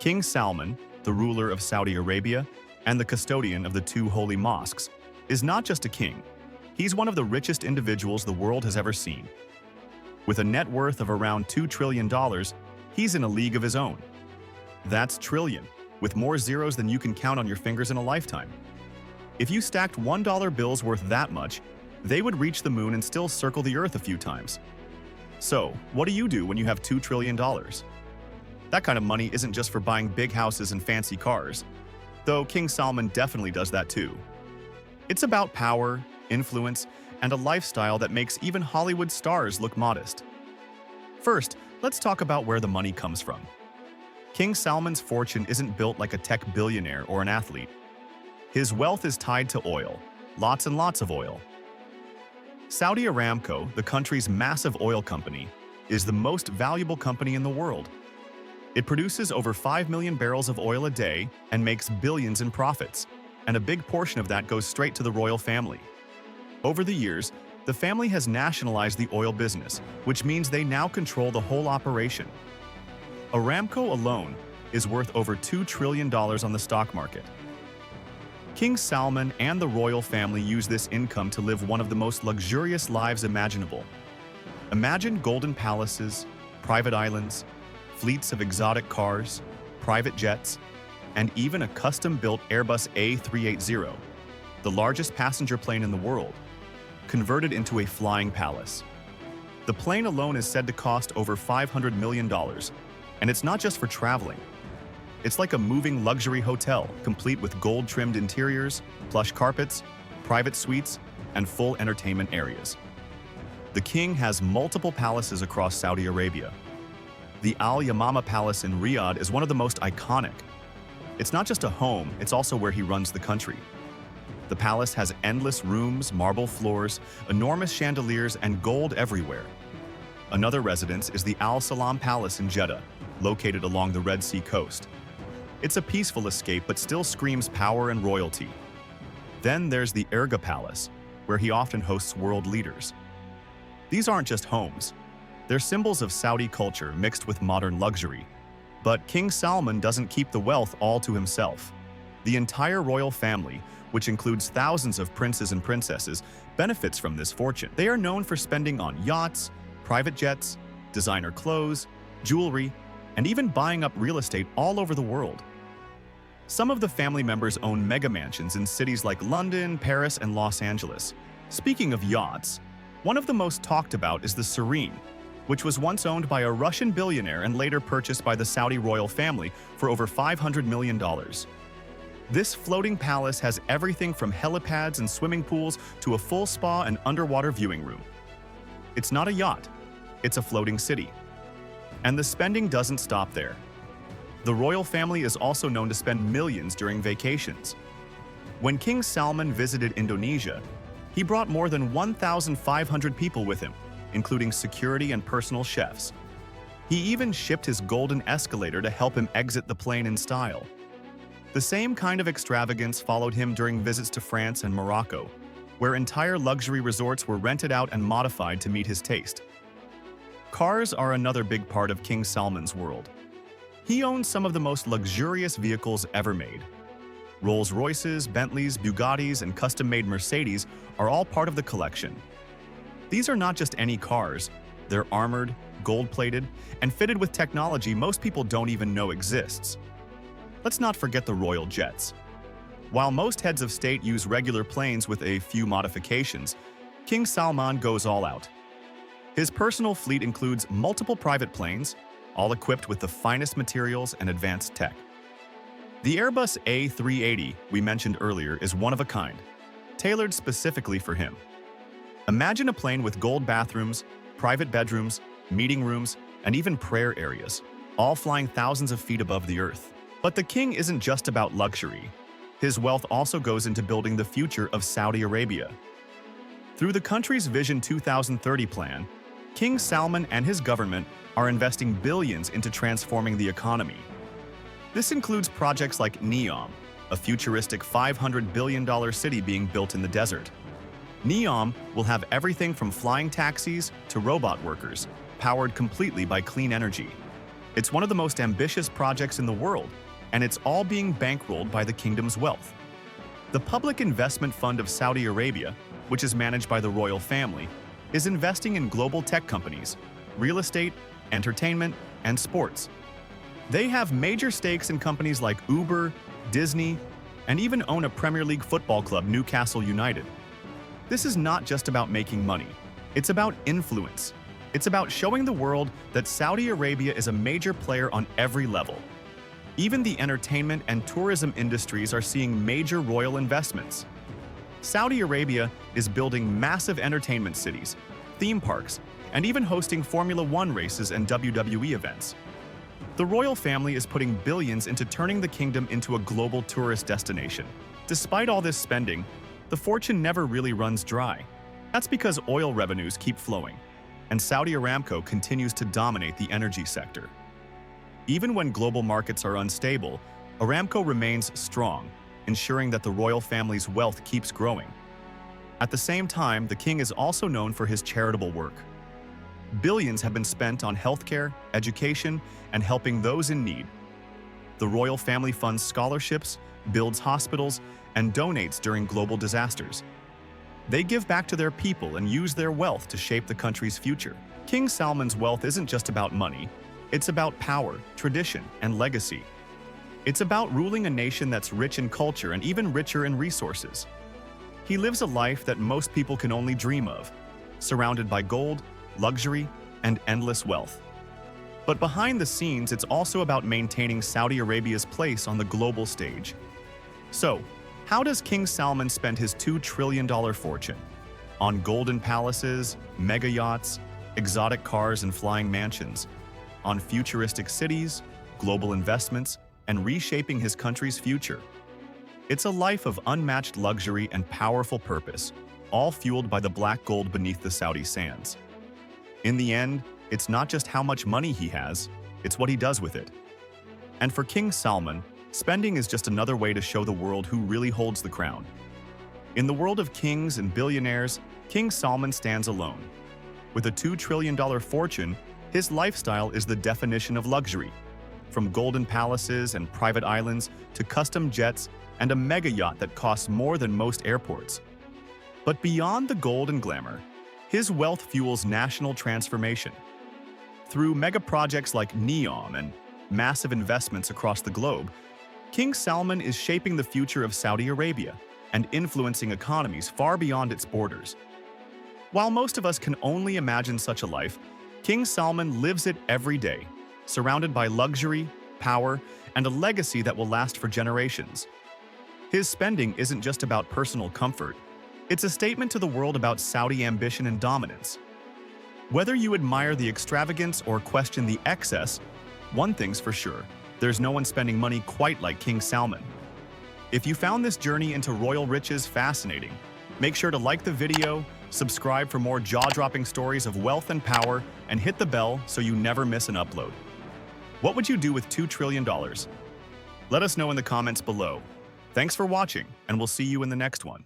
King Salman, the ruler of Saudi Arabia and the custodian of the two holy mosques, is not just a king. He's one of the richest individuals the world has ever seen. With a net worth of around $2 trillion, he's in a league of his own. That's trillion, with more zeros than you can count on your fingers in a lifetime. If you stacked $1 bills worth that much, they would reach the moon and still circle the Earth a few times. So, what do you do when you have $2 trillion? That kind of money isn't just for buying big houses and fancy cars, though King Salman definitely does that too. It's about power, influence, and a lifestyle that makes even Hollywood stars look modest. First, let's talk about where the money comes from. King Salman's fortune isn't built like a tech billionaire or an athlete. His wealth is tied to oil, lots and lots of oil. Saudi Aramco, the country's massive oil company, is the most valuable company in the world. It produces over 5 million barrels of oil a day and makes billions in profits, and a big portion of that goes straight to the royal family. Over the years, the family has nationalized the oil business, which means they now control the whole operation. Aramco alone is worth over $2 trillion on the stock market. King Salman and the royal family use this income to live one of the most luxurious lives imaginable. Imagine golden palaces, private islands, fleets of exotic cars, private jets, and even a custom-built Airbus A380, the largest passenger plane in the world, converted into a flying palace. The plane alone is said to cost over $500 million, and it's not just for traveling. It's like a moving luxury hotel, complete with gold-trimmed interiors, plush carpets, private suites, and full entertainment areas. The king has multiple palaces across Saudi Arabia. The Al Yamama Palace in Riyadh is one of the most iconic. It's not just a home, it's also where he runs the country. The palace has endless rooms, marble floors, enormous chandeliers, and gold everywhere. Another residence is the Al Salam Palace in Jeddah, located along the Red Sea coast. It's a peaceful escape but still screams power and royalty. Then there's the Irga Palace, where he often hosts world leaders. These aren't just homes. They're symbols of Saudi culture mixed with modern luxury. But King Salman doesn't keep the wealth all to himself. The entire royal family, which includes thousands of princes and princesses, benefits from this fortune. They are known for spending on yachts, private jets, designer clothes, jewelry, and even buying up real estate all over the world. Some of the family members own mega mansions in cities like London, Paris, and Los Angeles. Speaking of yachts, one of the most talked about is the Serene, which was once owned by a Russian billionaire and later purchased by the Saudi royal family for over $500 million. This floating palace has everything from helipads and swimming pools to a full spa and underwater viewing room. It's not a yacht, it's a floating city. And the spending doesn't stop there. The royal family is also known to spend millions during vacations. When King Salman visited Indonesia, he brought more than 1,500 people with him, including security and personal chefs. He even shipped his golden escalator to help him exit the plane in style. The same kind of extravagance followed him during visits to France and Morocco, where entire luxury resorts were rented out and modified to meet his taste. Cars are another big part of King Salman's world. He owns some of the most luxurious vehicles ever made. Rolls-Royces, Bentleys, Bugattis, and custom-made Mercedes are all part of the collection. These are not just any cars. They're armored, gold-plated, and fitted with technology most people don't even know exists. Let's not forget the royal jets. While most heads of state use regular planes with a few modifications, King Salman goes all out. His personal fleet includes multiple private planes, all equipped with the finest materials and advanced tech. The Airbus A380 we mentioned earlier is one of a kind, tailored specifically for him. Imagine a plane with gold bathrooms, private bedrooms, meeting rooms, and even prayer areas, all flying thousands of feet above the earth. But the king isn't just about luxury. His wealth also goes into building the future of Saudi Arabia. Through the country's Vision 2030 plan, King Salman and his government are investing billions into transforming the economy. This includes projects like NEOM, a futuristic $500 billion city being built in the desert. NEOM will have everything from flying taxis to robot workers, powered completely by clean energy. It's one of the most ambitious projects in the world, and it's all being bankrolled by the kingdom's wealth. The Public Investment Fund of Saudi Arabia, which is managed by the royal family, is investing in global tech companies, real estate, entertainment, and sports. They have major stakes in companies like Uber, Disney, and even own a Premier League football club, Newcastle United. This is not just about making money. It's about influence. It's about showing the world that Saudi Arabia is a major player on every level. Even the entertainment and tourism industries are seeing major royal investments. Saudi Arabia is building massive entertainment cities, theme parks, and even hosting Formula One races and WWE events. The royal family is putting billions into turning the kingdom into a global tourist destination. Despite all this spending, the fortune never really runs dry. That's because oil revenues keep flowing, and Saudi Aramco continues to dominate the energy sector. Even when global markets are unstable, Aramco remains strong, ensuring that the royal family's wealth keeps growing. At the same time, the king is also known for his charitable work. Billions have been spent on healthcare, education, and helping those in need. The royal family funds scholarships, builds hospitals, and donates during global disasters. They give back to their people and use their wealth to shape the country's future. King Salman's wealth isn't just about money, it's about power, tradition, and legacy. It's about ruling a nation that's rich in culture and even richer in resources. He lives a life that most people can only dream of, surrounded by gold, luxury, and endless wealth. But behind the scenes, it's also about maintaining Saudi Arabia's place on the global stage. So, how does King Salman spend his $2 trillion fortune? On golden palaces, mega yachts, exotic cars and flying mansions, on futuristic cities, global investments, and reshaping his country's future. It's a life of unmatched luxury and powerful purpose, all fueled by the black gold beneath the Saudi sands. In the end, it's not just how much money he has, it's what he does with it. And for King Salman, spending is just another way to show the world who really holds the crown. In the world of kings and billionaires, King Salman stands alone. With a $2 trillion fortune, his lifestyle is the definition of luxury. From golden palaces and private islands to custom jets and a mega yacht that costs more than most airports. But beyond the gold and glamour, his wealth fuels national transformation. Through mega projects like NEOM and massive investments across the globe, King Salman is shaping the future of Saudi Arabia and influencing economies far beyond its borders. While most of us can only imagine such a life, King Salman lives it every day, surrounded by luxury, power, and a legacy that will last for generations. His spending isn't just about personal comfort, it's a statement to the world about Saudi ambition and dominance. Whether you admire the extravagance or question the excess, one thing's for sure, there's no one spending money quite like King Salman. If you found this journey into royal riches fascinating, make sure to like the video, subscribe for more jaw-dropping stories of wealth and power, and hit the bell so you never miss an upload. What would you do with $2 trillion? Let us know in the comments below. Thanks for watching, and we'll see you in the next one.